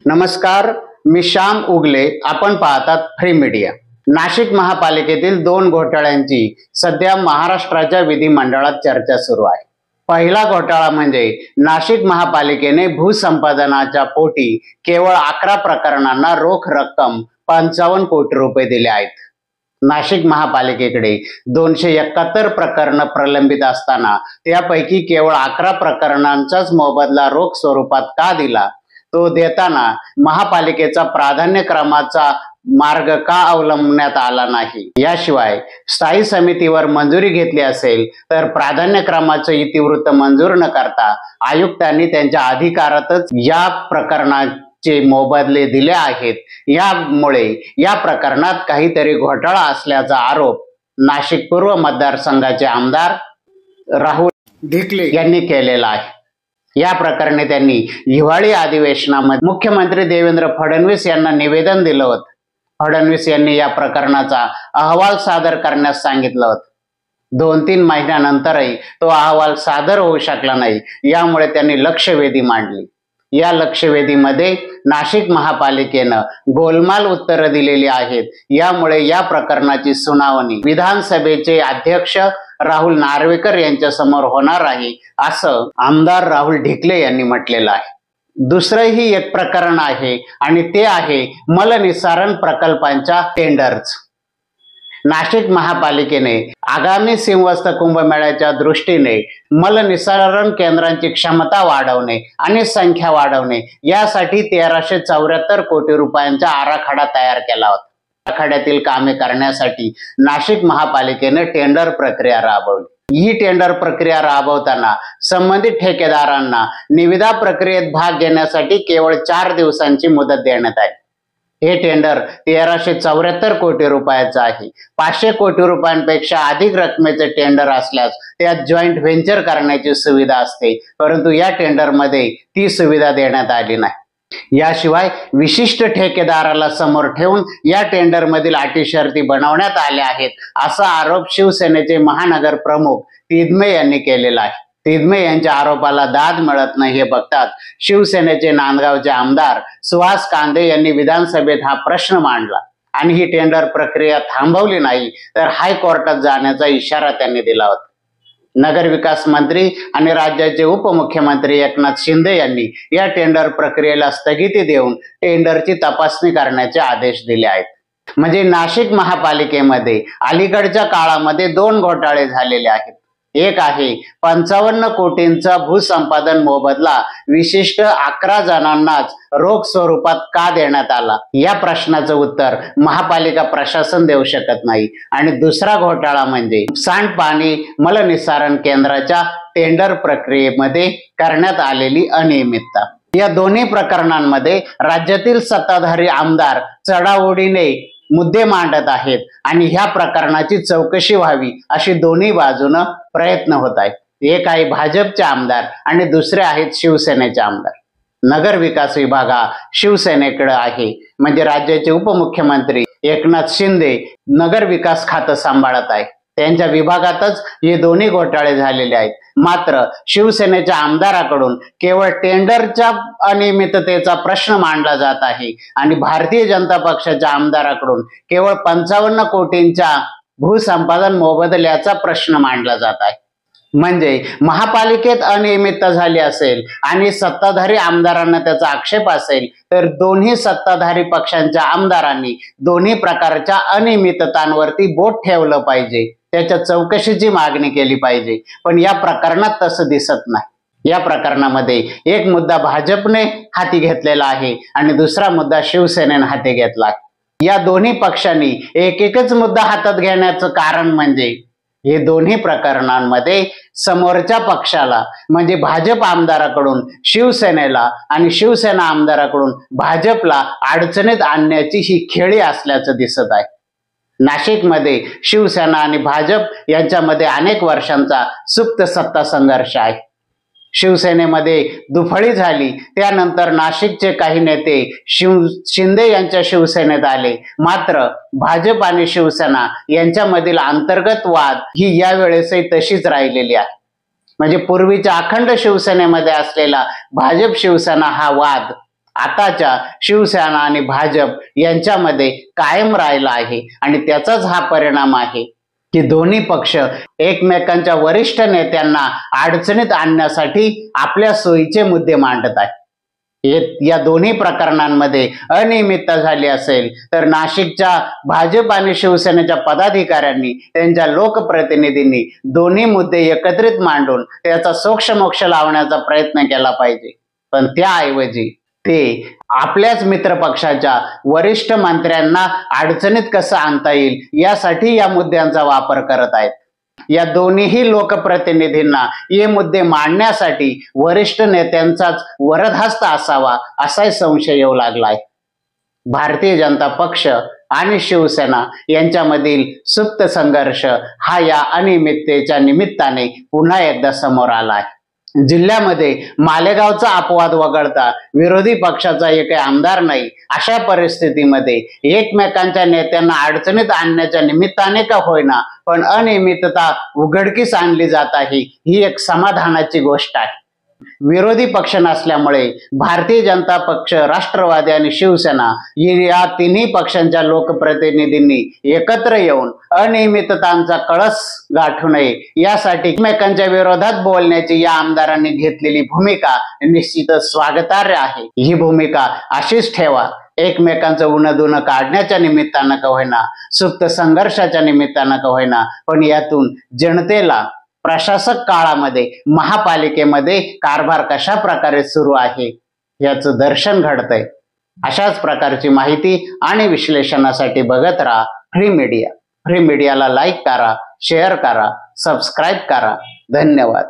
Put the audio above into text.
नमस्कार, मी श्याम उगले. आपण पाहतात फ्री मीडिया. नाशिक महापालिकेतील 2 घोटाळ्यांची सध्या महाराष्ट्राच्या विधिमंडळात चर्चा सुरू आहे. पहिला घोटाळा म्हणजे नाशिक महापालिकेने भूसंपादनाच्या पोटी केवळ 11 प्रकरणांना रोख रक्कम 55 कोटी रुपये दिले आहेत. नाशिक महापालिकेकडे 271 प्रकरण प्रलंबित असताना त्यापैकी केवळ 11 प्रकरणांचाच मोबदला रोख स्वरूपात का दिला, तो देताना महापालिकेचा प्राधान्यक्रमाचा मार्ग का अवलंबण्यात आला नाही, याशिवाय स्थायी समितीवर मंजुरी घेतली असेल तर प्राधान्यक्रमाचे इतिवृत्त मंजूर न करता आयुक्तांनी त्यांच्या अधिकारातच या प्रकरणाचे मोबदले दिले आहेत. यामुळे या प्रकरणात काहीतरी घोटाळा असल्याचा आरोप नाशिक पूर्व मतदारसंघाचे आमदार राहुल ढिकले यांनी केलेला आहे. या प्रकरणी त्यांनी हिवाळी अधिवेशनामध्ये मुख्यमंत्री देवेंद्र फडणवीस यांना निवेदन दिलं होतं. फडणवीस यांनी या प्रकरणाचा अहवाल सादर करण्यास सांगितलं होतं. 2-3 महिन्यानंतरही तो अहवाल सादर होऊ शकला नाही. यामुळे त्यांनी लक्षवेधी मांडली. या लक्षवेधीमध्ये नाशिक महापालिकेनं गोलमाल उत्तरं दिलेली आहेत. यामुळे या प्रकरणाची सुनावणी विधानसभेचे अध्यक्ष राहुल नार्वेकर यांच्या समोर होणार आहे, असं आमदार राहुल ढिकले यांनी म्हटलेलं आहे. दुसरंही एक प्रकरण आहे आणि ते आहे मलनिस्सारण प्रकल्पांच्या टेंडर्स. नाशिक महापालिकेने आगामी सिंहस्थ कुंभमेळ्याच्या दृष्टीने मलनिस्सारण केंद्रांची क्षमता वाढवणे आणि संख्या वाढवणे यासाठी 1374 कोटी रुपयांचा आराखडा तयार केला होता. आराखड्यातील कामे करण्यासाठी नाशिक महापालिकेने टेंडर प्रक्रिया राबवली. ही टेंडर प्रक्रिया राबवताना संबंधित ठेकेदारांना निविदा प्रक्रियेत भाग घेण्यासाठी केवळ 4 दिवसांची मुदत देण्यात आली. हे टेंडर 1374 कोटी रुपयाचं आहे. 500 कोटी रुपयांपेक्षा अधिक रकमेचे टेंडर असल्यास त्यात जॉईंट व्हेंचर करण्याची सुविधा असते, परंतु या टेंडरमध्ये ती सुविधा देण्यात आली नाही. याशिवाय विशिष्ट ठेकेदाराला समोर ठेवून या टेंडर मधील अटी शर्ती बनवण्यात आल्या आहेत, असा आरोप शिवसेनेचे महानगर प्रमुख तिदमे यांनी केलेला आहे. तिदमे यांच्या आरोपाला दाद मिळत नाही हे बघतात शिवसेनेचे नांदगावचे आमदार सुहास कांदे यांनी विधानसभेत हा प्रश्न मांडला आणि ही टेंडर प्रक्रिया थांबवली नाही तर हायकोर्टात जाण्याचा इशारा त्यांनी दिला होता. नगरविकास मंत्री आणि राज्याचे उपमुख्यमंत्री एकनाथ शिंदे यांनी या टेंडर प्रक्रियेला स्थगिती देऊन टेंडरची तपासणी करण्याचे आदेश दिले आहेत. म्हणजे नाशिक महापालिकेमध्ये अलीकडच्या काळामध्ये 2 घोटाळे झालेले आहेत. एक आहे 55 कोटींचा भूसंपादन मोबदला विशिष्ट 11 जणांनाच रोख स्वरूपात का देण्यात आला, या प्रश्नाचं उत्तर महापालिका प्रशासन देऊ शकत नाही. आणि दुसरा घोटाळा म्हणजे सांडपाणी मलनिस्सारण केंद्राच्या टेंडर प्रक्रियेमध्ये करण्यात आलेली अनियमितता. या दोन्ही प्रकरणांमध्ये राज्यातील सत्ताधारी आमदार चढाओढीने मुद्दे मांडत आहेत आणि ह्या प्रकरणाची चौकशी व्हावी अशी दोन्ही बाजूने प्रयत्न होत आहेत. एक आहे भाजपचे आमदार आणि दुसरे आहेत शिवसेनेचे आमदार. नगर विकास विभाग हा शिवसेनेकडे आहे, म्हणजे राज्याचे उपमुख्यमंत्री एकनाथ शिंदे नगर विकास खातं सांभाळत आहे. त्यांच्या विभागातच हे दोन्ही घोटाळे झालेले आहेत. मात्र शिवसेनेच्या आमदाराकडून केवळ टेंडरच्या अनियमिततेचा प्रश्न मांडला जात आहे आणि भारतीय जनता पक्षाच्या आमदाराकडून केवळ 55 कोटींच्या भूसंपादन मोबदल्याचा प्रश्न मांडला जात आहे. म्हणजे महापालिकेत अनियमितता झाली असेल आणि सत्ताधारी आमदारांना त्याचा आक्षेप असेल तर दोन्ही सत्ताधारी पक्षांच्या आमदारांनी दोन्ही प्रकारच्या अनियमिततांवरती बोट ठेवलं पाहिजे, त्याच्या चौकशीची मागणी केली पाहिजे. पण या प्रकरणात तसं दिसत नाही. या प्रकरणामध्ये एक मुद्दा भाजपने हाती घेतलेला आहे आणि दुसरा मुद्दा शिवसेनेने हाती घेतला आहे. या दोन्ही पक्षांनी एकच मुद्दा हातात घेण्याचं कारण म्हणजे हे दोन्ही प्रकरणांमध्ये समोरच्या पक्षाला म्हणजे भाजप आमदाराकडून शिवसेनेला आणि शिवसेना आमदाराकडून भाजपला अडचणीत आणण्याची ही खेळी असल्याचं दिसत आहे. नाशिकमध्ये शिवसेना आणि भाजप यांच्यामध्ये अनेक वर्षांचा सुप्त सत्ता संघर्ष आहे. शिवसेनेमध्ये दुफळी झाली, त्यानंतर नाशिकचे काही नेते शिंदे यांच्या शिवसेनेत आले. मात्र भाजप आणि शिवसेना यांच्यामधील अंतर्गत वाद ही यावेळेसही तशीच राहिलेली आहे. म्हणजे पूर्वीच्या अखंड शिवसेनेमध्ये असलेला भाजप शिवसेना हा वाद आताच्या शिवसेना आणि भाजप यांच्यामध्ये कायम राहिला आहे आणि त्याचाच हा परिणाम आहे की दोन्ही पक्ष एकमेकांच्या वरिष्ठ नेत्यांना अडचणीत आणण्यासाठी आपल्या सोयीचे मुद्दे मांडत आहेत। या दोन्ही प्रकरणांमध्ये अनियमितता झाली असेल तर नाशिकच्या भाजप आणि शिवसेनेच्या पदाधिकाऱ्यांनी त्यांच्या लोकप्रतिनिधींनी दोन्ही मुद्दे एकत्रित मांडून त्याचा सोक्षमोक्ष लावण्याचा प्रयत्न केला पाहिजे, पण त्याऐवजी ते आपल्याच मित्रपक्षाच्या वरिष्ठ मंत्र्यांना अडचणीत कसं आणता येईल यासाठी या मुद्द्यांचा वापर करत आहेत। या दोन्ही लोकप्रतिनिधींना हे मुद्दे मांडण्यासाठी वरिष्ठ नेत्यांचाच वरदहस्त असावा असाही संशय येऊ लागला आहे। भारतीय जनता पक्ष आणि शिवसेना यांच्यामधील सुप्त संघर्ष हा या अनियमिततेच्या निमित्ताने पुन्हा एकदा समोर आला आहे। जिल्ह्यामध्ये मालेगावचा अपवाद वगळता विरोधी पक्षाचा एक आमदार नाही, अशा परिस्थितीमध्ये एकमेकांच्या नेत्यांना अडचणीत आणण्याच्या निमित्ताने का होईना पण अनियमितता उघडकीस आणली जात आहे, ही एक समाधानाची गोष्ट आहे। विरोधी पक्ष नसल्यामुळे भारतीय जनता पक्ष, राष्ट्रवादी आणि शिवसेना या तिन्ही पक्षांच्या लोकप्रतिनिधींनी एकत्र येऊन अनियमिततांचा कळस गाठू नये यासाठी एकमेकांच्या विरोधात बोलण्याची या आमदारांनी घेतलेली भूमिका निश्चितच स्वागतार्ह आहे। ही भूमिका अशीच ठेवा। एकमेकांचं उणं काढण्याच्या निमित्तानं का होईना, सुप्त संघर्षाच्या निमित्तानं का होईना, पण यातून जनतेला प्रशासक काळामध्ये महापालिकेमध्ये कारभार कशा प्रकारे सुरू आहे याचं दर्शन घडतंय। अशाच प्रकारची माहिती आणि विश्लेषणासाठी बघत राहा फ्री मीडिया। फ्री मीडियाला लाईक करा, शेअर करा, सबस्क्राईब करा। धन्यवाद।